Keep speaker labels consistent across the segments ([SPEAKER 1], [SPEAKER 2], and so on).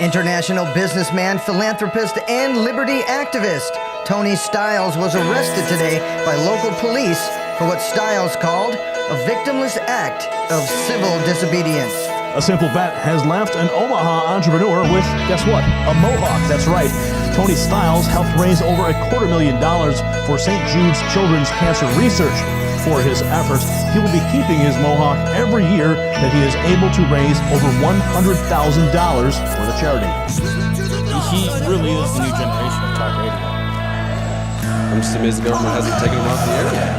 [SPEAKER 1] International businessman, philanthropist, and liberty activist Tony Stiles was arrested today by local police for what Stiles called a victimless act of civil disobedience.
[SPEAKER 2] A simple bet has left an Omaha entrepreneur with, guess what, a mohawk. That's right. Tony Stiles helped raise over $250,000 for St. Jude's Children's Cancer Research. For his efforts, he will be keeping his mohawk every year that he is able to raise over $100,000 for the charity.
[SPEAKER 3] He really is the new generation of talk radio.
[SPEAKER 4] I'm just amazed the government hasn't taken him off the air yet.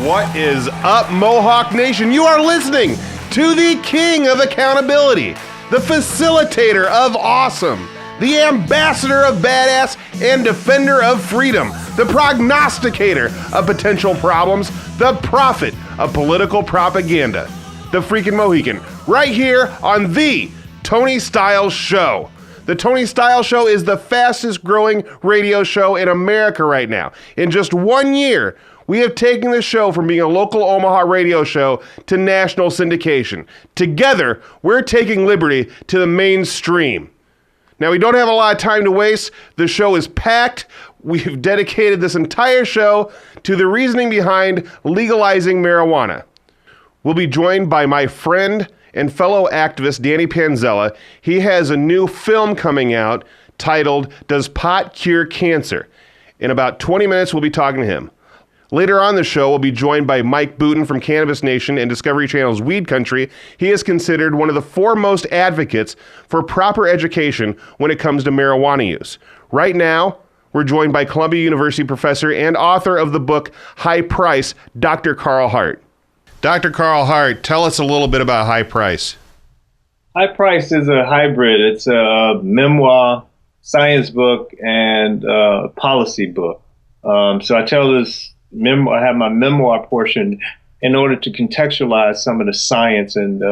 [SPEAKER 5] What is up, Mohawk Nation? You are listening to the king of accountability, the facilitator of awesome, the ambassador of badass, and defender of freedom, the prognosticator of potential problems, the prophet of political propaganda, the freaking Mohican, right here on the Tony Stiles Show. The Tony Stiles Show is the fastest growing radio show in America right now. In just 1 year, we have taken the show from being a local Omaha radio show to national syndication. Together, we're taking liberty to the mainstream. Now, we don't have a lot of time to waste. The show is packed. We've dedicated this entire show to the reasoning behind legalizing marijuana. We'll be joined by my friend and fellow activist, Danny Panzella. He has a new film coming out titled, Does Pot Cure Cancer? In about 20 minutes, we'll be talking to him. Later on the show, we'll be joined by Mike Booten from Cannabis Nation and Discovery Channel's Weed Country. He is considered one of the foremost advocates for proper education when it comes to marijuana use. Right now, we're joined by Columbia University professor and author of the book High Price, Dr. Carl Hart. Dr. Carl Hart, tell us a little bit about High Price.
[SPEAKER 6] High Price is a hybrid. It's a memoir, science book, and policy book. So I tell this I have my memoir portion in order to contextualize some of the science and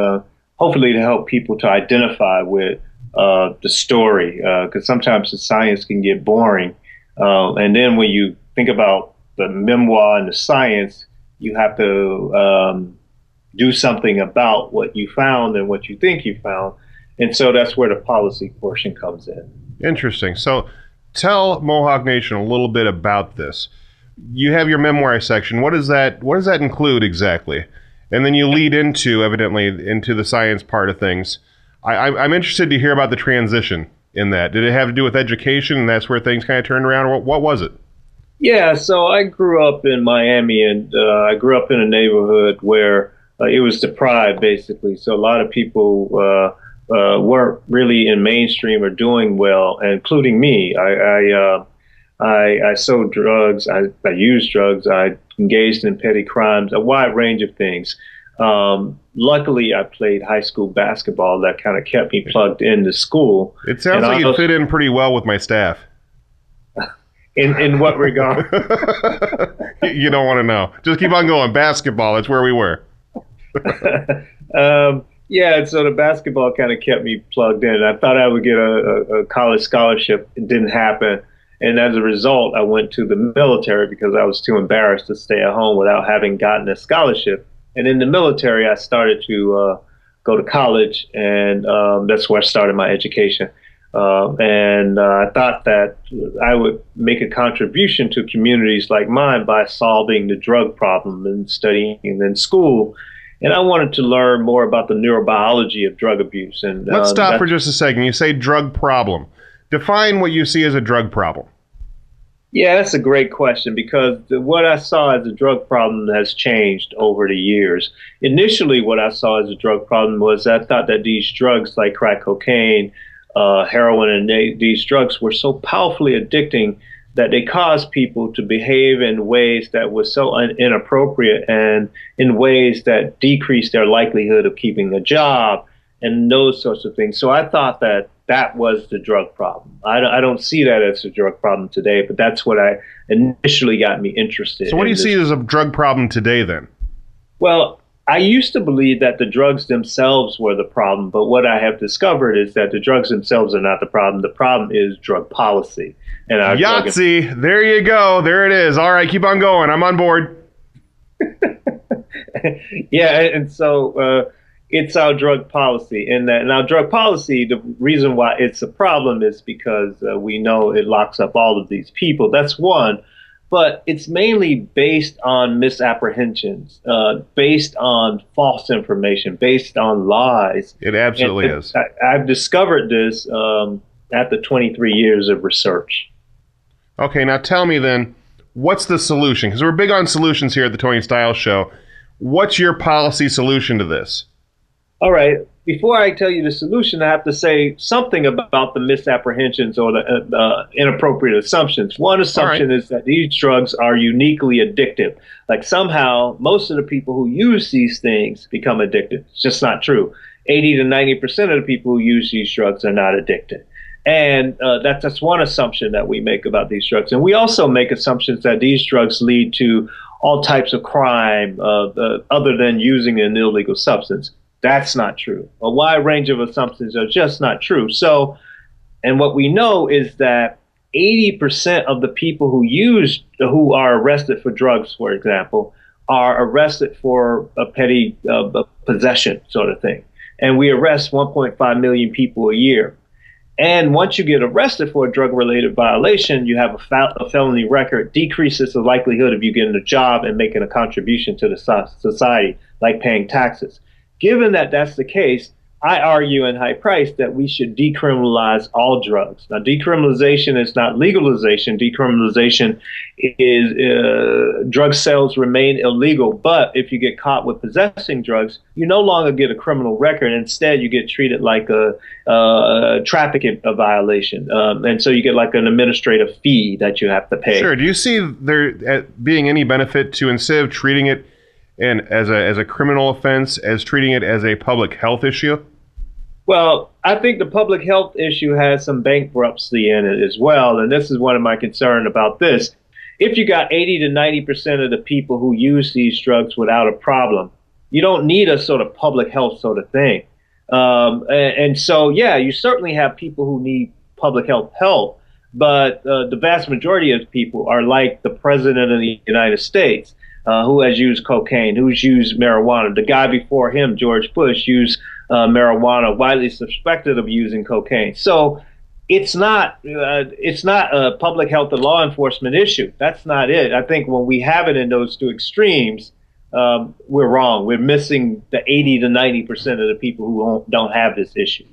[SPEAKER 6] hopefully to help people to identify with the story, because sometimes the science can get boring. And then when you think about the memoir and the science, you have to do something about what you found and what you think you found. And so that's where the policy portion comes in.
[SPEAKER 5] Interesting. So tell Mohawk Nation a little bit about this. You have your memoir section. What does that include exactly? And then you lead into, evidently, into the science part of things. I'm interested to hear about the transition in that. Did it have to do with education and that's where things kind of turned around? Or what was it?
[SPEAKER 6] Yeah, so I grew up in Miami, and I grew up in a neighborhood where it was deprived, basically. So a lot of people weren't really in mainstream or doing well, including me. I sold drugs, I used drugs, I engaged in petty crimes, a wide range of things. Luckily, I played high school basketball. That kind of kept me plugged into school.
[SPEAKER 5] It sounds like you fit in pretty well with my staff.
[SPEAKER 6] In what regard?
[SPEAKER 5] You don't want to know. Just keep on going. Basketball, that's where we were.
[SPEAKER 6] Yeah, so the basketball kind of kept me plugged in. I thought I would get a college scholarship. It didn't happen. And as a result, I went to the military because I was too embarrassed to stay at home without having gotten a scholarship. And in the military, I started to go to college, and that's where I started my education. And I thought that I would make a contribution to communities like mine by solving the drug problem and studying in school. And I wanted to learn more about the neurobiology of drug abuse. And
[SPEAKER 5] let's stop for just a second. You say drug problem. Define what you see as a drug problem.
[SPEAKER 6] Yeah, that's a great question, because what I saw as a drug problem has changed over the years. Initially, what I saw as a drug problem was I thought that these drugs like crack cocaine, heroin, and these drugs were so powerfully addicting that they caused people to behave in ways that were so inappropriate and in ways that decreased their likelihood of keeping a job and those sorts of things. So I thought that was the drug problem. I don't see that as a drug problem today, but that's what initially got me interested in.
[SPEAKER 5] So what do you see as a drug problem today then?
[SPEAKER 6] Well, I used to believe that the drugs themselves were the problem, but what I have discovered is that the drugs themselves are not the problem. The problem is drug policy. And our
[SPEAKER 5] Yahtzee, there you go. There it is. All right, keep on going. I'm on board.
[SPEAKER 6] Yeah, and so it's our drug policy. And now drug policy, the reason why it's a problem is because we know it locks up all of these people. That's one. But it's mainly based on misapprehensions, based on false information, based on lies.
[SPEAKER 5] It absolutely is.
[SPEAKER 6] I've discovered this after 23 years of research.
[SPEAKER 5] Okay, now tell me then, what's the solution? Because we're big on solutions here at the Tony Styles Show. What's your policy solution to this?
[SPEAKER 6] All right. Before I tell you the solution, I have to say something about the misapprehensions or the inappropriate assumptions. One assumption is that these drugs are uniquely addictive. Like somehow most of the people who use these things become addicted. It's just not true. 80 to 90% of the people who use these drugs are not addicted. And that's one assumption that we make about these drugs. And we also make assumptions that these drugs lead to all types of crime other than using an illegal substance. That's not true. A wide range of assumptions are just not true. So, and what we know is that 80% of the people who are arrested for drugs, for example, are arrested for a petty possession sort of thing. And we arrest 1.5 million people a year. And once you get arrested for a drug-related violation, you have a felony record, decreases the likelihood of you getting a job and making a contribution to the society, like paying taxes. Given that that's the case, I argue in High Price that we should decriminalize all drugs. Now, decriminalization is not legalization. Decriminalization is drug sales remain illegal. But if you get caught with possessing drugs, you no longer get a criminal record. Instead, you get treated like a trafficking violation. And so you get like an administrative fee that you have to pay.
[SPEAKER 5] Sure. Do you see there being any benefit to, instead of treating it as a criminal offense, as treating it as a public health issue?
[SPEAKER 6] Well, I think the public health issue has some bankruptcy in it as well, and this is one of my concerns about this. If you got 80 to 90% of the people who use these drugs without a problem, you don't need a sort of public health sort of thing. And so, yeah, you certainly have people who need public health help, but the vast majority of people are like the president of the United States, who has used cocaine, who's used marijuana. The guy before him, George Bush, used marijuana, widely suspected of using cocaine. So it's not a public health or law enforcement issue. That's not it. I think when we have it in those two extremes, we're wrong. We're missing the 80 to 90% of the people who don't have this issue.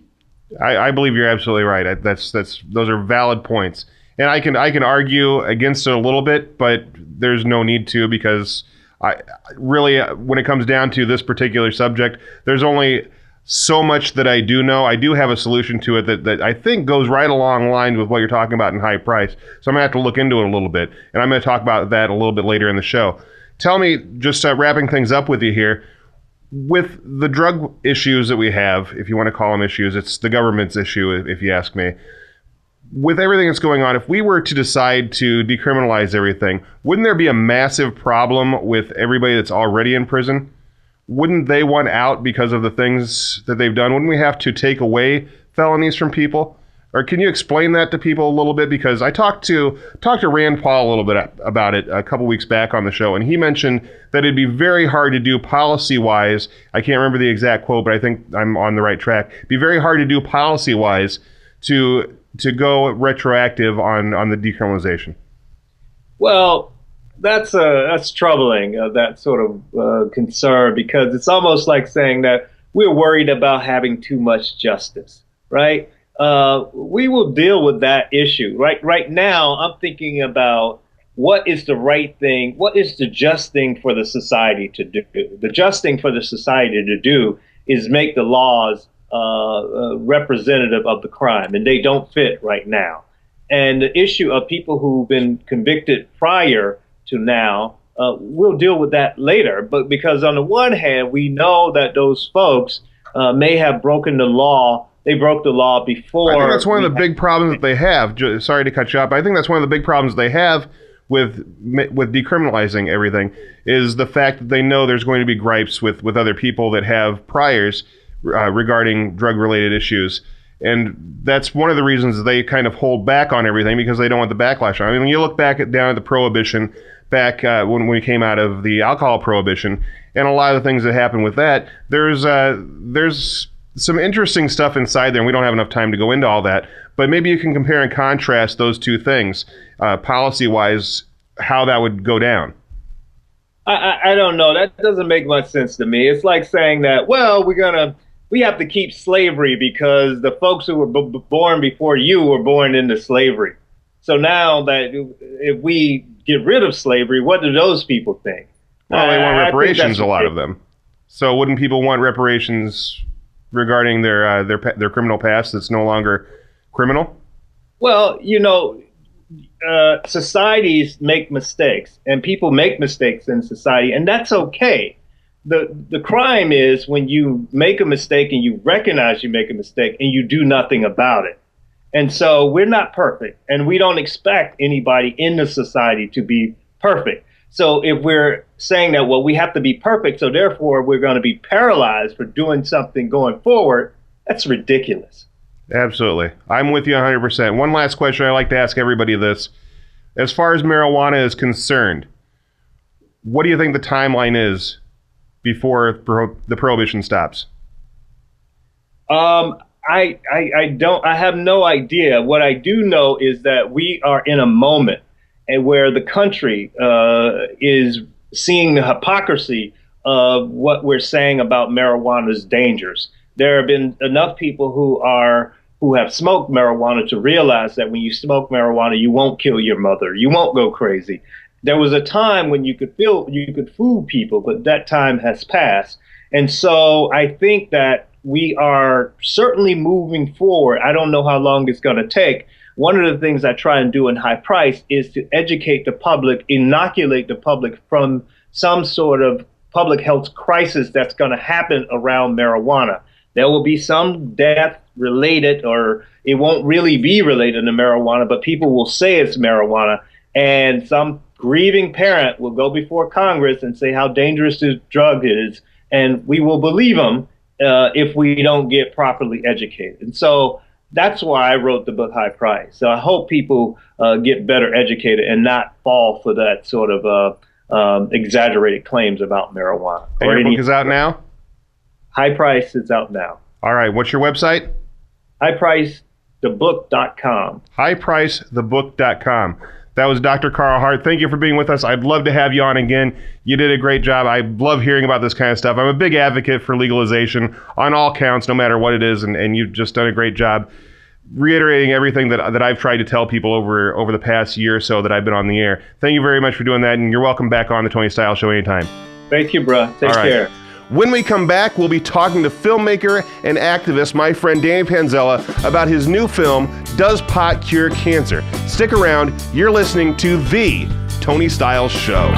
[SPEAKER 5] I believe you're absolutely right. Those are valid points. And I can argue against it a little bit, but there's no need to, because really, when it comes down to this particular subject, there's only so much that I do know. I do have a solution to it that I think goes right along line with what you're talking about in High Price. So I'm going to have to look into it a little bit, and I'm going to talk about that a little bit later in the show. Tell me, just wrapping things up with you here, with the drug issues that we have, if you want to call them issues, it's the government's issue, if you ask me. With everything that's going on, if we were to decide to decriminalize everything, wouldn't there be a massive problem with everybody that's already in prison? Wouldn't they want out because of the things that they've done? Wouldn't we have to take away felonies from people? Or can you explain that to people a little bit? Because I talked to Rand Paul a little bit about it a couple weeks back on the show, and he mentioned that it'd be very hard to do policy-wise. I can't remember the exact quote, but I think I'm on the right track. It'd be very hard to do policy-wise to go retroactive on the decriminalization.
[SPEAKER 6] Well, that's troubling, that sort of concern, because it's almost like saying that we're worried about having too much justice, right? We will deal with that issue. Right now, I'm thinking about what is the right thing, what is the just thing for the society to do. The just thing for the society to do is make the laws representative of the crime, and they don't fit right now. And the issue of people who've been convicted prior to now, we'll deal with that later. But because on the one hand, we know that those folks may have broken the law. They broke the law before.
[SPEAKER 5] I think that's one of the big problems that they have. Sorry to cut you off, but I think that's one of the big problems they have with decriminalizing everything is the fact that they know there's going to be gripes with other people that have priors regarding drug-related issues. And that's one of the reasons they kind of hold back on everything, because they don't want the backlash. I mean, when you look back down at the Prohibition, back when we came out of the alcohol prohibition, and a lot of the things that happened with that, there's some interesting stuff inside there, and we don't have enough time to go into all that. But maybe you can compare and contrast those two things, policy-wise, how that would go down.
[SPEAKER 6] I don't know. That doesn't make much sense to me. It's like saying that, well, we have to keep slavery because the folks who were born before you were born into slavery. So now that if we get rid of slavery, what do those people think?
[SPEAKER 5] Well, they want reparations, a lot of them. So wouldn't people want reparations regarding their criminal past that's no longer criminal? Well,
[SPEAKER 6] societies make mistakes, and people make mistakes in society, and that's okay. The crime is when you make a mistake and you recognize you make a mistake and you do nothing about it. And so we're not perfect, and we don't expect anybody in the society to be perfect. So if we're saying that, well, we have to be perfect, so therefore we're going to be paralyzed for doing something going forward, that's ridiculous.
[SPEAKER 5] Absolutely. I'm with you 100%. One last question I like to ask everybody this. As far as marijuana is concerned, what do you think the timeline is before the prohibition stops?
[SPEAKER 6] I have no idea. What I do know is that we are in a moment and where the country is seeing the hypocrisy of what we're saying about marijuana's dangers. There have been enough people who have smoked marijuana to realize that when you smoke marijuana, you won't kill your mother, you won't go crazy. There was a time when you could fool people, but that time has passed. And so I think that we are certainly moving forward. I don't know how long it's going to take. One of the things I try and do in High Price is to educate the public, inoculate the public from some sort of public health crisis that's going to happen around marijuana. There will be some death related, or it won't really be related to marijuana, but people will say it's marijuana. And some grieving parent will go before Congress and say how dangerous this drug is. And we will believe them if we don't get properly educated. And so that's why I wrote the book High Price. So I hope people get better educated and not fall for that sort of exaggerated claims about marijuana.
[SPEAKER 5] And your book is out now?
[SPEAKER 6] High Price is out now.
[SPEAKER 5] All right. What's your website?
[SPEAKER 6] highpricethebook.com.
[SPEAKER 5] highpricethebook.com. That was Dr. Carl Hart. Thank you for being with us. I'd love to have you on again. You did a great job. I love hearing about this kind of stuff. I'm a big advocate for legalization on all counts, no matter what it is, and you've just done a great job reiterating everything that I've tried to tell people over the past year or so that I've been on the air. Thank you very much for doing that, and you're welcome back on the Tony Styles Show anytime.
[SPEAKER 6] Thank you, bro. Take care.
[SPEAKER 5] When we come back, we'll be talking to filmmaker and activist, my friend Danny Panzella, about his new film, Does Pot Cure Cancer? Stick around. You're listening to The Tony Styles Show.